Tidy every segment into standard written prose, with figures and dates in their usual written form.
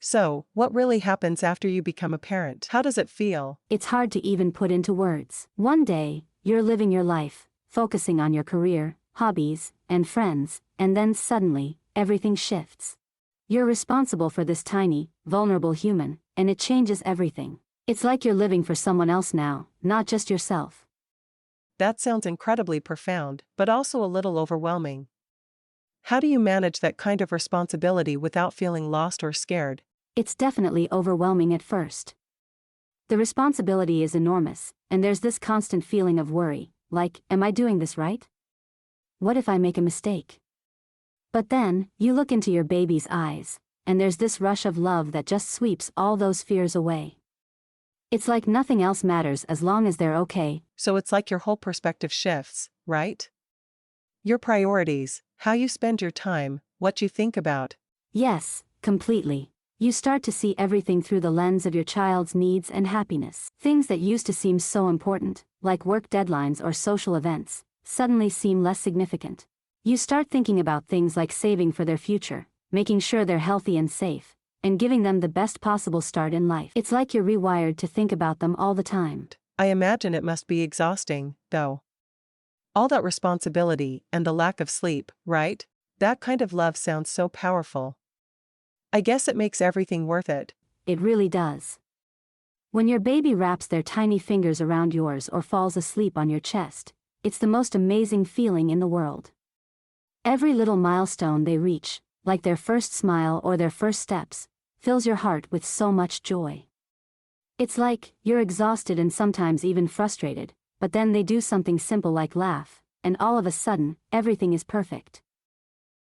So, what really happens after you become a parent? How does it feel? It's hard to even put into words. One day, you're living your life, focusing on your career, hobbies, and friends, and then suddenly, everything shifts. You're responsible for this tiny, vulnerable human, and it changes everything. It's like you're living for someone else now, not just yourself. That sounds incredibly profound, but also a little overwhelming. How do you manage that kind of responsibility without feeling lost or scared? It's definitely overwhelming at first. The responsibility is enormous, and there's this constant feeling of worry, like, am I doing this right? What if I make a mistake? But then, you look into your baby's eyes, and there's this rush of love that just sweeps all those fears away. It's like nothing else matters as long as they're okay. So it's like your whole perspective shifts, right? Your priorities, how you spend your time, what you think about. Yes, completely. You start to see everything through the lens of your child's needs and happiness. Things that used to seem so important, like work deadlines or social events, suddenly seem less significant. You start thinking about things like saving for their future, making sure they're healthy and safe, and giving them the best possible start in life. It's like you're rewired to think about them all the time. I imagine it must be exhausting, though. All that responsibility and the lack of sleep, right? That kind of love sounds so powerful. I guess it makes everything worth it. It really does. When your baby wraps their tiny fingers around yours or falls asleep on your chest, it's the most amazing feeling in the world. Every little milestone they reach, like their first smile or their first steps, fills your heart with so much joy. It's like, you're exhausted and sometimes even frustrated, but then they do something simple like laugh, and all of a sudden, everything is perfect.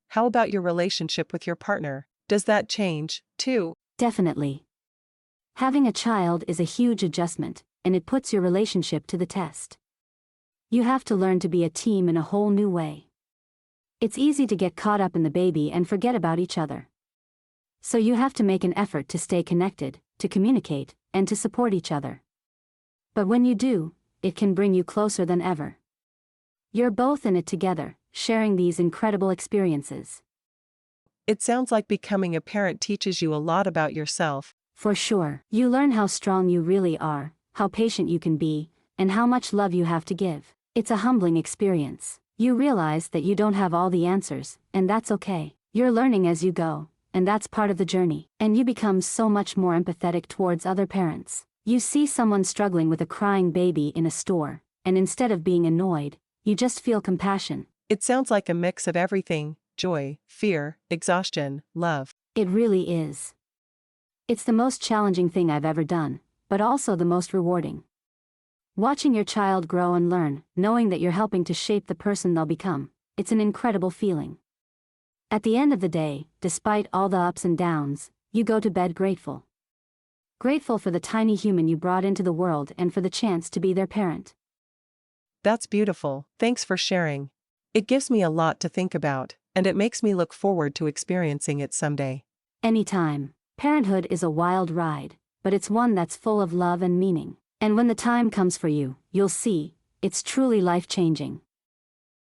How about your relationship with your partner? Does that change, too? Definitely. Having a child is a huge adjustment, and it puts your relationship to the test. You have to learn to be a team in a whole new way. It's easy to get caught up in the baby and forget about each other. So you have to make an effort to stay connected, to communicate, and to support each other. But when you do, it can bring you closer than ever. You're both in it together, sharing these incredible experiences. It sounds like becoming a parent teaches you a lot about yourself. For sure, you learn how strong you really are, how patient you can be, and how much love you have to give. It's a humbling experience. You realize that you don't have all the answers, and that's okay. You're learning as you go, and that's part of the journey. And you become so much more empathetic towards other parents. You see someone struggling with a crying baby in a store, and instead of being annoyed, you just feel compassion. It sounds like a mix of everything: joy, fear, exhaustion, love. It really is. It's the most challenging thing I've ever done, but also the most rewarding. Watching your child grow and learn, knowing that you're helping to shape the person they'll become, it's an incredible feeling. At the end of the day, despite all the ups and downs, you go to bed grateful. Grateful for the tiny human you brought into the world and for the chance to be their parent. That's beautiful. Thanks for sharing. It gives me a lot to think about, and it makes me look forward to experiencing it someday. Anytime. Parenthood is a wild ride, but it's one that's full of love and meaning. And when the time comes for you, you'll see, it's truly life-changing.